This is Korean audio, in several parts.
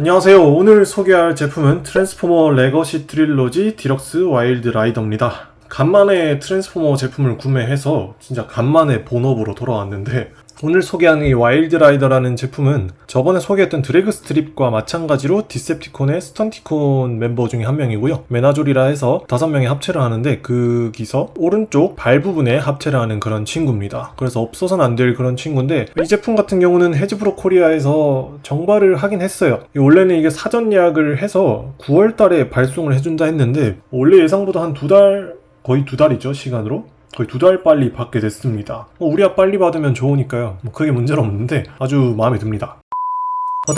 안녕하세요. 오늘 소개할 제품은 트랜스포머 레거시 트릴로지 디럭스 와일드 라이더입니다. 간만에 트랜스포머 제품을 구매해서 진짜 간만에 본업으로 돌아왔는데, 오늘 소개하는 이 와일드 라이더라는 제품은 저번에 소개했던 드래그 스트립과 마찬가지로 디셉티콘의 스턴티콘 멤버 중에 한 명이고요. 메나졸이라 해서 5명이 합체를 하는데 거기서 오른쪽 발 부분에 합체를 하는 그런 친구입니다. 그래서 없어서는 안 될 그런 친구인데, 이 제품 같은 경우는 해즈브로 코리아에서 정발을 하긴 했어요. 원래는 이게 사전 예약을 해서 9월 달에 발송을 해준다 했는데, 원래 예상보다 한 2달, 거의 2달이죠, 시간으로. 거의 2달 빨리 받게 됐습니다. 우리야 빨리 받으면 좋으니까요. 크게 문제는 없는데 아주 마음에 듭니다.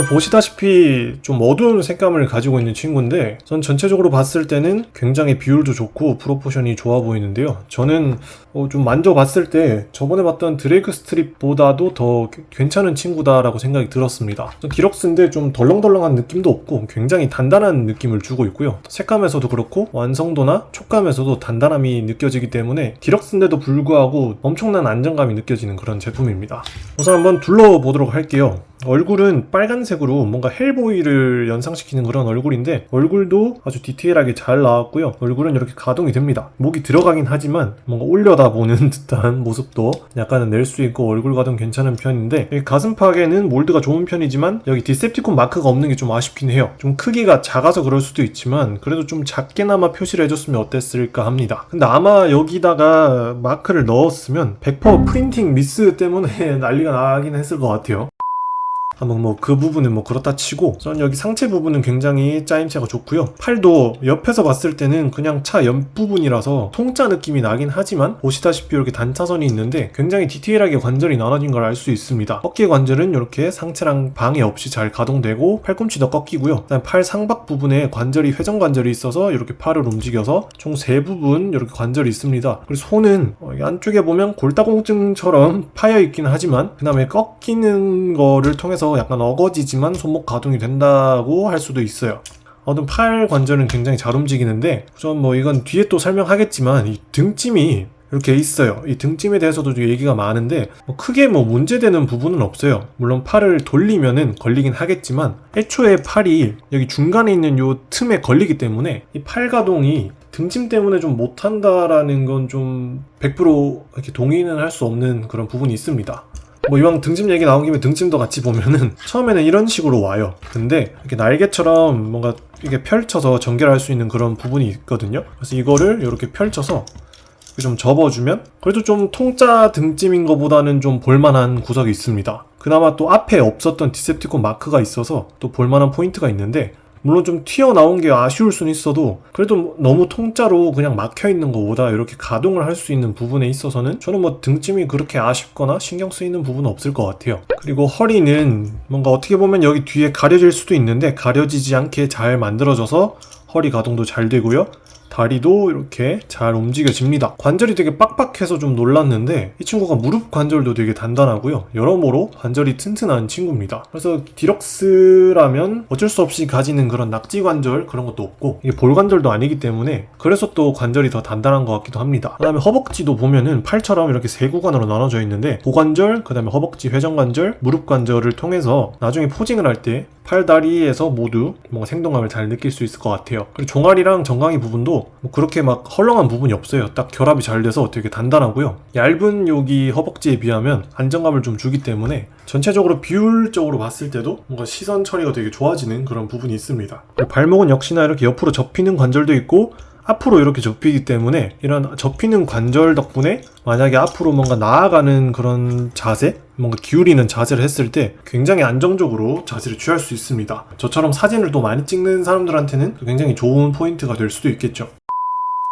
보시다시피 좀 어두운 색감을 가지고 있는 친구인데, 전 전체적으로 봤을 때는 굉장히 비율도 좋고 프로포션이 좋아 보이는데요. 저는 좀 만져봤을 때 저번에 봤던 드래그 스트립보다도 더 괜찮은 친구다라고 생각이 들었습니다. 디럭스인데 좀 덜렁덜렁한 느낌도 없고 굉장히 단단한 느낌을 주고 있고요. 색감에서도 그렇고 완성도나 촉감에서도 단단함이 느껴지기 때문에 디럭스인데도 불구하고 엄청난 안정감이 느껴지는 그런 제품입니다. 우선 한번 둘러보도록 할게요. 얼굴은 빨간색으로 뭔가 헬보이를 연상시키는 그런 얼굴인데, 얼굴도 아주 디테일하게 잘 나왔고요. 얼굴은 이렇게 가동이 됩니다. 목이 들어가긴 하지만 뭔가 올려다보는 듯한 모습도 약간은 낼 수 있고 얼굴 가동 괜찮은 편인데, 가슴팍에는 몰드가 좋은 편이지만 여기 디셉티콘 마크가 없는 게 좀 아쉽긴 해요. 좀 크기가 작아서 그럴 수도 있지만 그래도 좀 작게나마 표시를 해줬으면 어땠을까 합니다. 근데 아마 여기다가 마크를 넣었으면 100% 프린팅 미스 때문에 난리가 나긴 했을 것 같아요. 한번 그 부분은 그렇다 치고, 전 여기 상체 부분은 굉장히 짜임새가 좋고요. 팔도 옆에서 봤을 때는 그냥 차 옆부분이라서 통짜 느낌이 나긴 하지만 보시다시피 이렇게 단차선이 있는데 굉장히 디테일하게 관절이 나눠진 걸 알 수 있습니다. 어깨 관절은 이렇게 상체랑 방해 없이 잘 가동되고 팔꿈치도 꺾이고요. 그다음 팔 상박 부분에 관절이 회전 관절이 있어서 이렇게 팔을 움직여서 총 3부분 이렇게 관절이 있습니다. 그리고 손은 안쪽에 보면 골다공증처럼 파여 있긴 하지만 그 다음에 꺾이는 거를 통해서 약간 어거지지만 손목 가동이 된다고 할 수도 있어요. 팔 관절은 굉장히 잘 움직이는데, 전 이건 뒤에 또 설명하겠지만 이 등찜이 이렇게 있어요. 이 등찜에 대해서도 얘기가 많은데 크게 문제되는 부분은 없어요. 물론 팔을 돌리면은 걸리긴 하겠지만 애초에 팔이 여기 중간에 있는 요 틈에 걸리기 때문에 이 팔 가동이 등짐 때문에 좀 못한다라는 건 좀 100% 이렇게 동의는 할 수 없는 그런 부분이 있습니다. 이왕 등짐 얘기 나온 김에 등짐도 같이 보면은 처음에는 이런 식으로 와요. 근데 이렇게 날개처럼 뭔가 이게 펼쳐서 전개할 수 있는 그런 부분이 있거든요. 그래서 이거를 이렇게 펼쳐서 좀 접어주면 그래도 좀 통짜 등짐인 것보다는 좀 볼만한 구석이 있습니다. 그나마 또 앞에 없었던 디셉티콘 마크가 있어서 또 볼만한 포인트가 있는데, 물론 좀 튀어나온 게 아쉬울 수는 있어도 그래도 너무 통짜로 그냥 막혀있는 것보다 이렇게 가동을 할 수 있는 부분에 있어서는 저는 등짐이 그렇게 아쉽거나 신경 쓰이는 부분은 없을 것 같아요. 그리고 허리는 뭔가 어떻게 보면 여기 뒤에 가려질 수도 있는데 가려지지 않게 잘 만들어져서 허리 가동도 잘 되고요. 다리도 이렇게 잘 움직여집니다. 관절이 되게 빡빡해서 좀 놀랐는데 이 친구가 무릎 관절도 되게 단단하고요. 여러모로 관절이 튼튼한 친구입니다. 그래서 디럭스라면 어쩔 수 없이 가지는 그런 낙지 관절 그런 것도 없고, 이게 볼 관절도 아니기 때문에 그래서 또 관절이 더 단단한 것 같기도 합니다. 그 다음에 허벅지도 보면은 팔처럼 이렇게 3구간으로 나눠져 있는데, 고관절, 그 다음에 허벅지 회전관절, 무릎 관절을 통해서 나중에 포징을 할 때 팔다리에서 모두 뭔가 생동감을 잘 느낄 수 있을 것 같아요. 그리고 종아리랑 정강이 부분도 그렇게 헐렁한 부분이 없어요. 딱 결합이 잘 돼서 되게 단단하고요. 얇은 여기 허벅지에 비하면 안정감을 좀 주기 때문에 전체적으로 비율적으로 봤을 때도 뭔가 시선 처리가 되게 좋아지는 그런 부분이 있습니다. 그리고 발목은 역시나 이렇게 옆으로 접히는 관절도 있고 앞으로 이렇게 접히기 때문에 이런 접히는 관절 덕분에 만약에 앞으로 뭔가 나아가는 그런 자세, 뭔가 기울이는 자세를 했을 때 굉장히 안정적으로 자세를 취할 수 있습니다. 저처럼 사진을 또 많이 찍는 사람들한테는 굉장히 좋은 포인트가 될 수도 있겠죠.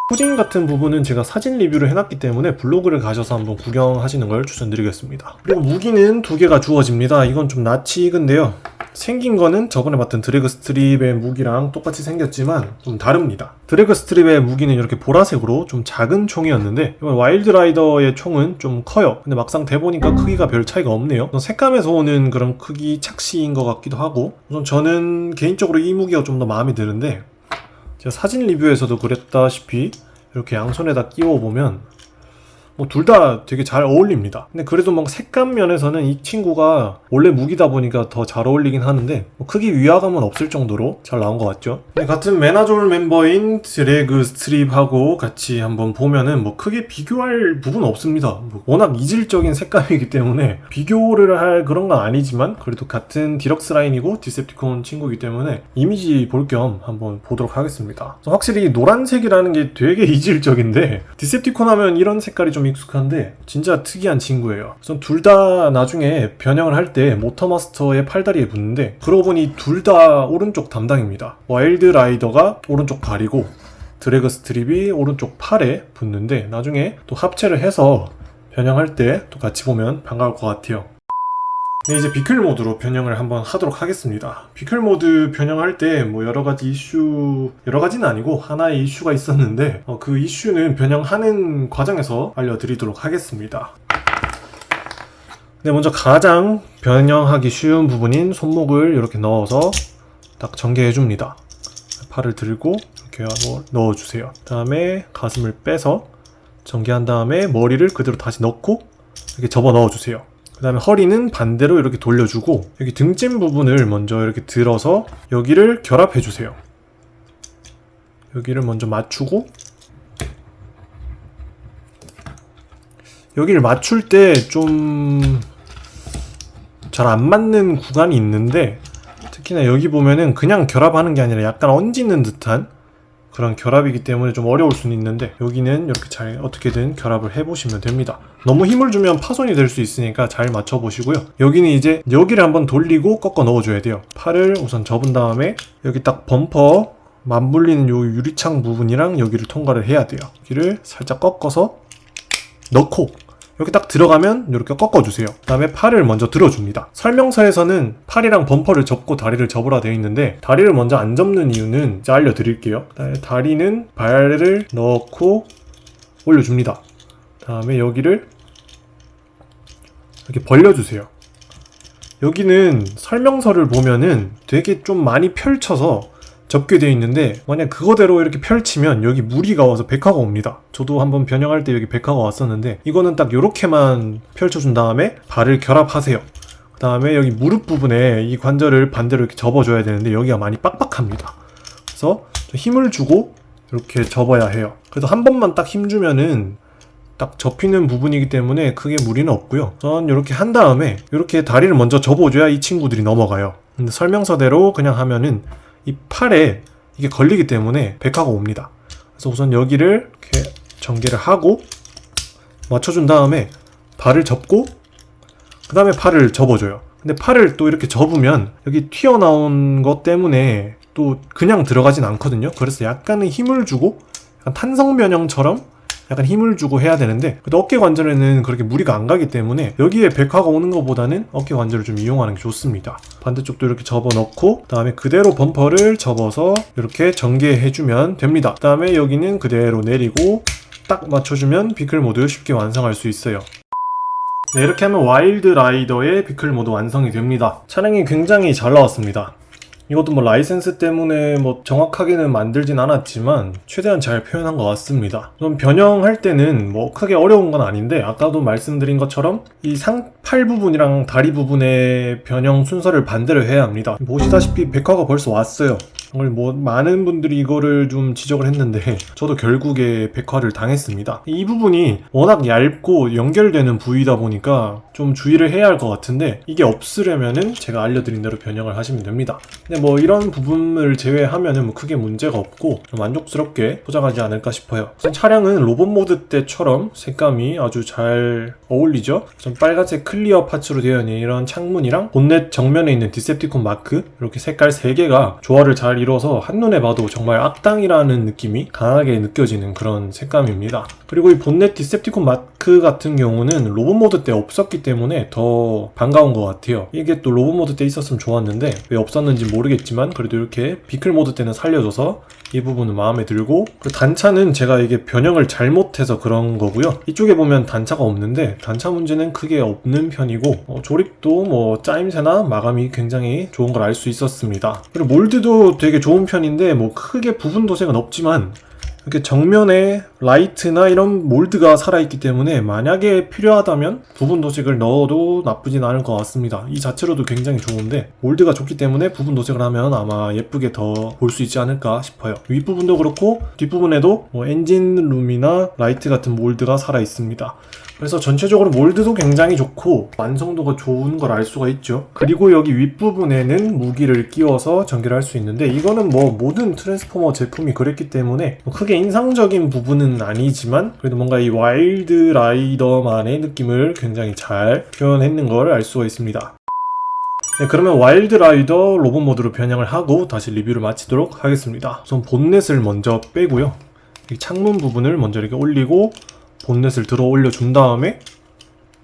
포징 같은 부분은 제가 사진 리뷰를 해놨기 때문에 블로그를 가셔서 한번 구경하시는 걸 추천드리겠습니다. 그리고 무기는 2개가 주어집니다. 이건 좀 낯이 익은데요. 생긴 거는 저번에 봤던 드래그 스트립의 무기랑 똑같이 생겼지만 좀 다릅니다. 드래그 스트립의 무기는 이렇게 보라색으로 좀 작은 총이었는데, 이번 와일드 라이더의 총은 좀 커요. 근데 막상 대보니까 크기가 별 차이가 없네요. 색감에서 오는 그런 크기 착시인 것 같기도 하고, 우선 저는 개인적으로 이 무기가 좀 더 마음에 드는데, 제가 사진 리뷰에서도 그랬다시피 이렇게 양손에다 끼워보면 뭐 둘 다 되게 잘 어울립니다. 근데 그래도 막 색감 면에서는 이 친구가 원래 무기다 보니까 더 잘 어울리긴 하는데 뭐 크게 위화감은 없을 정도로 잘 나온 것 같죠. 네, 같은 메나졸 멤버인 드래그 스트립하고 같이 한번 보면은 뭐 크게 비교할 부분은 없습니다. 뭐 워낙 이질적인 색감이기 때문에 비교를 할 그런 건 아니지만 그래도 같은 디럭스 라인이고 디셉티콘 친구이기 때문에 이미지 볼 겸 한번 보도록 하겠습니다. 확실히 노란색이라는 게 되게 이질적인데 디셉티콘 하면 이런 색깔이 좀 익숙한데 진짜 특이한 친구예요. 그래서 둘 다 나중에 변형을 할 때 모터마스터의 팔다리에 붙는데 그러고 보니 둘 다 오른쪽 담당입니다. 와일드 라이더가 오른쪽 다리고 드래그 스트립이 오른쪽 팔에 붙는데 나중에 또 합체를 해서 변형할 때 또 같이 보면 반가울 것 같아요. 네, 이제 비클 모드로 변형을 한번 하도록 하겠습니다. 비클 모드 변형할 때 뭐 여러가지 이슈, 여러가지는 아니고 하나의 이슈가 있었는데 그 이슈는 변형하는 과정에서 알려드리도록 하겠습니다. 네, 먼저 가장 변형하기 쉬운 부분인 손목을 이렇게 넣어서 딱 전개해 줍니다. 팔을 들고 이렇게 넣어주세요. 그 다음에 가슴을 빼서 전개한 다음에 머리를 그대로 다시 넣고 이렇게 접어 넣어주세요. 그 다음에 허리는 반대로 이렇게 돌려주고 여기 등짐 부분을 먼저 이렇게 들어서 여기를 결합해주세요. 여기를 먼저 맞추고 여기를 맞출 때 좀 잘 안 맞는 구간이 있는데 특히나 여기 보면은 그냥 결합하는 게 아니라 약간 얹는 듯한 그런 결합이기 때문에 좀 어려울 수는 있는데 여기는 이렇게 잘 어떻게든 결합을 해보시면 됩니다. 너무 힘을 주면 파손이 될 수 있으니까 잘 맞춰보시고요. 여기는 이제 여기를 한번 돌리고 꺾어 넣어줘야 돼요. 팔을 우선 접은 다음에 여기 딱 범퍼 맞물리는 요 유리창 부분이랑 여기를 통과를 해야 돼요. 여기를 살짝 꺾어서 넣고 이렇게 딱 들어가면 이렇게 꺾어주세요. 그 다음에 팔을 먼저 들어줍니다. 설명서에서는 팔이랑 범퍼를 접고 다리를 접으라 되어 있는데 다리를 먼저 안 접는 이유는 이제 알려드릴게요. 그다음에 다리는 발을 넣고 올려줍니다. 그 다음에 여기를 이렇게 벌려주세요. 여기는 설명서를 보면은 되게 좀 많이 펼쳐서 접게 되어 있는데 만약 그거대로 이렇게 펼치면 여기 무리가 와서 백화가 옵니다. 저도 한번 변형할 때 여기 백화가 왔었는데 이거는 딱 이렇게만 펼쳐준 다음에 발을 결합하세요. 그 다음에 여기 무릎 부분에 이 관절을 반대로 이렇게 접어줘야 되는데 여기가 많이 빡빡합니다. 그래서 힘을 주고 이렇게 접어야 해요. 그래도 한 번만 딱 힘주면은 딱 접히는 부분이기 때문에 크게 무리는 없고요. 전 이렇게 한 다음에 이렇게 다리를 먼저 접어줘야 이 친구들이 넘어가요. 근데 설명서대로 그냥 하면은 이 팔에 이게 걸리기 때문에 백화가 옵니다. 그래서 우선 여기를 이렇게 전개를 하고 맞춰준 다음에 발을 접고 그 다음에 팔을 접어줘요. 근데 팔을 또 이렇게 접으면 여기 튀어나온 것 때문에 또 그냥 들어가진 않거든요. 그래서 약간의 힘을 주고 약간 탄성 변형처럼 약간 힘을 주고 해야 되는데 그래도 어깨 관절에는 그렇게 무리가 안 가기 때문에 여기에 백화가 오는 것보다는 어깨 관절을 좀 이용하는 게 좋습니다. 반대쪽도 이렇게 접어 넣고 그 다음에 그대로 범퍼를 접어서 이렇게 전개해주면 됩니다. 그 다음에 여기는 그대로 내리고 딱 맞춰주면 비클 모드 쉽게 완성할 수 있어요. 네, 이렇게 하면 와일드 라이더의 비클 모드 완성이 됩니다. 차량이 굉장히 잘 나왔습니다. 이것도 뭐 라이센스 때문에 뭐 정확하게는 만들진 않았지만 최대한 잘 표현한 것 같습니다. 그럼 변형할 때는 뭐 크게 어려운 건 아닌데 아까도 말씀드린 것처럼 이 상팔 부분이랑 다리 부분의 변형 순서를 반대로 해야 합니다. 보시다시피 백화가 벌써 왔어요. 뭐 많은 분들이 이거를 좀 지적을 했는데 저도 결국에 백화를 당했습니다. 이 부분이 워낙 얇고 연결되는 부위다 보니까 좀 주의를 해야 할 것 같은데 이게 없으려면은 제가 알려드린 대로 변형을 하시면 됩니다. 근데 뭐 이런 부분을 제외하면은 뭐 크게 문제가 없고 만족스럽게 포장하지 않을까 싶어요. 우선 차량은 로봇 모드 때처럼 색감이 아주 잘 어울리죠. 좀 빨간색 클리어 파츠로 되어 있는 이런 창문이랑 본넷 정면에 있는 디셉티콘 마크 이렇게 색깔 3개가 조화를 잘 이뤄서 한눈에 봐도 정말 악당이라는 느낌이 강하게 느껴지는 그런 색감입니다. 그리고 이 본넷 디셉티콘 마크 같은 경우는 로봇 모드 때 없었기 때문에 더 반가운 것 같아요. 이게 또 로봇 모드 때 있었으면 좋았는데 왜 없었는지 모르겠지만 그래도 이렇게 비클 모드 때는 살려줘서 이 부분은 마음에 들고 그 단차는 제가 이게 변형을 잘못해서 그런 거고요. 이쪽에 보면 단차가 없는데 단차 문제는 크게 없는 편이고 조립도 뭐 짜임새나 마감이 굉장히 좋은 걸 알 수 있었습니다. 그리고 몰드도 되게 좋은 편인데 뭐 크게 부분 도색은 없지만 이렇게 정면에 라이트나 이런 몰드가 살아있기 때문에 만약에 필요하다면 부분 도색을 넣어도 나쁘진 않을 것 같습니다. 이 자체로도 굉장히 좋은데 몰드가 좋기 때문에 부분 도색을 하면 아마 예쁘게 더 볼 수 있지 않을까 싶어요. 윗부분도 그렇고 뒷부분에도 뭐 엔진룸이나 라이트 같은 몰드가 살아있습니다. 그래서 전체적으로 몰드도 굉장히 좋고 완성도가 좋은 걸 알 수가 있죠. 그리고 여기 윗부분에는 무기를 끼워서 전개를 할 수 있는데 이거는 뭐 모든 트랜스포머 제품이 그랬기 때문에 뭐 크게 인상적인 부분은 아니지만 그래도 뭔가 이 와일드 라이더만의 느낌을 굉장히 잘 표현했는 걸 알 수가 있습니다. 네, 그러면 와일드 라이더 로봇 모드로 변형을 하고 다시 리뷰를 마치도록 하겠습니다. 우선 본넷을 먼저 빼고요. 이 창문 부분을 먼저 이렇게 올리고 본넷을 들어 올려준 다음에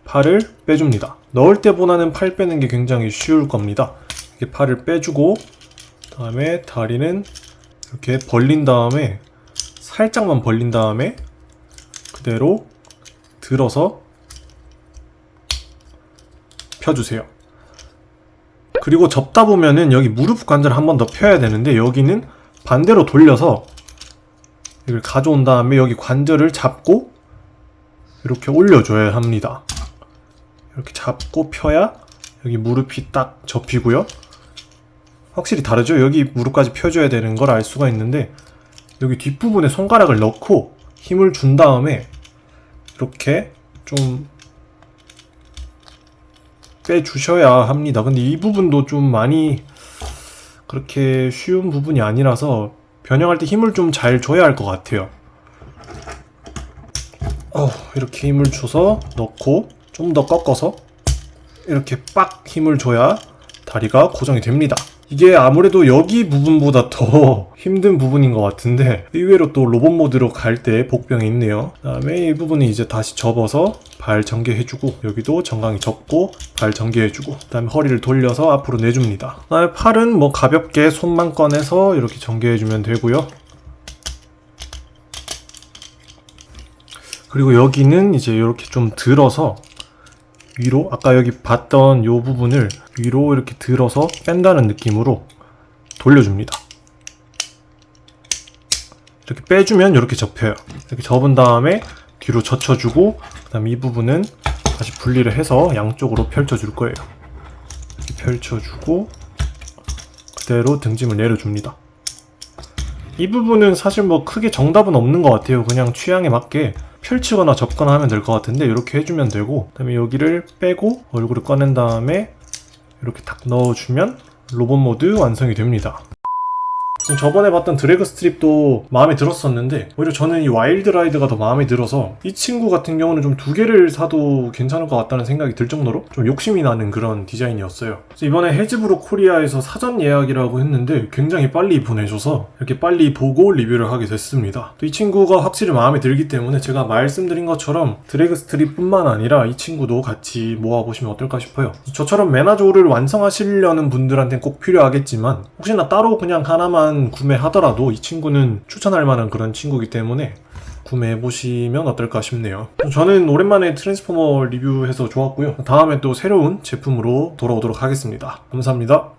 팔을 빼줍니다. 넣을 때보다는 팔 빼는 게 굉장히 쉬울 겁니다. 이렇게 팔을 빼주고 다음에 다리는 이렇게 벌린 다음에 살짝만 벌린 다음에 그대로 들어서 펴주세요. 그리고 접다 보면은 여기 무릎 관절을 한 번 더 펴야 되는데 여기는 반대로 돌려서 이걸 가져온 다음에 여기 관절을 잡고 이렇게 올려줘야 합니다. 이렇게 잡고 펴야 여기 무릎이 딱 접히고요. 확실히 다르죠? 여기 무릎까지 펴줘야 되는 걸 알 수가 있는데 여기 뒷부분에 손가락을 넣고 힘을 준 다음에 이렇게 좀 빼주셔야 합니다. 근데 이 부분도 좀 많이 그렇게 쉬운 부분이 아니라서 변형할 때 힘을 좀 잘 줘야 할 것 같아요. 이렇게 힘을 줘서 넣고 좀 더 꺾어서 이렇게 빡 힘을 줘야 다리가 고정이 됩니다. 이게 아무래도 여기 부분보다 더 힘든 부분인 것 같은데 의외로 또 로봇 모드로 갈 때 복병이 있네요. 그 다음에 이 부분은 이제 다시 접어서 발 전개해주고 여기도 정강이 접고 발 전개해주고 그 다음에 허리를 돌려서 앞으로 내줍니다. 그 다음에 팔은 뭐 가볍게 손만 꺼내서 이렇게 전개해주면 되고요. 그리고 여기는 이제 이렇게 좀 들어서 위로 아까 여기 봤던 이 부분을 위로 이렇게 들어서 뺀다는 느낌으로 돌려줍니다. 이렇게 빼주면 이렇게 접혀요. 이렇게 접은 다음에 뒤로 젖혀주고 그 다음에 이 부분은 다시 분리를 해서 양쪽으로 펼쳐줄 거예요. 이렇게 펼쳐주고 그대로 등짐을 내려줍니다. 이 부분은 사실 뭐 크게 정답은 없는 것 같아요. 그냥 취향에 맞게 펼치거나 접거나 하면 될 것 같은데 이렇게 해주면 되고 그 다음에 여기를 빼고 얼굴을 꺼낸 다음에 이렇게 딱 넣어주면 로봇 모드 완성이 됩니다. 저번에 봤던 드래그 스트립도 마음에 들었었는데 오히려 저는 이 와일드 라이드가 더 마음에 들어서 이 친구 같은 경우는 좀 두 개를 사도 괜찮을 것 같다는 생각이 들 정도로 좀 욕심이 나는 그런 디자인이었어요. 그래서 이번에 해즈브로 코리아에서 사전 예약이라고 했는데 굉장히 빨리 보내줘서 이렇게 빨리 보고 리뷰를 하게 됐습니다. 또 이 친구가 확실히 마음에 들기 때문에 제가 말씀드린 것처럼 드래그 스트립 뿐만 아니라 이 친구도 같이 모아보시면 어떨까 싶어요. 저처럼 메나조를 완성하시려는 분들한테는 꼭 필요하겠지만 혹시나 따로 그냥 하나만 구매하더라도 이 친구는 추천할 만한 그런 친구이기 때문에 구매해보시면 어떨까 싶네요. 저는 오랜만에 트랜스포머 리뷰해서 좋았고요. 다음에 또 새로운 제품으로 돌아오도록 하겠습니다. 감사합니다.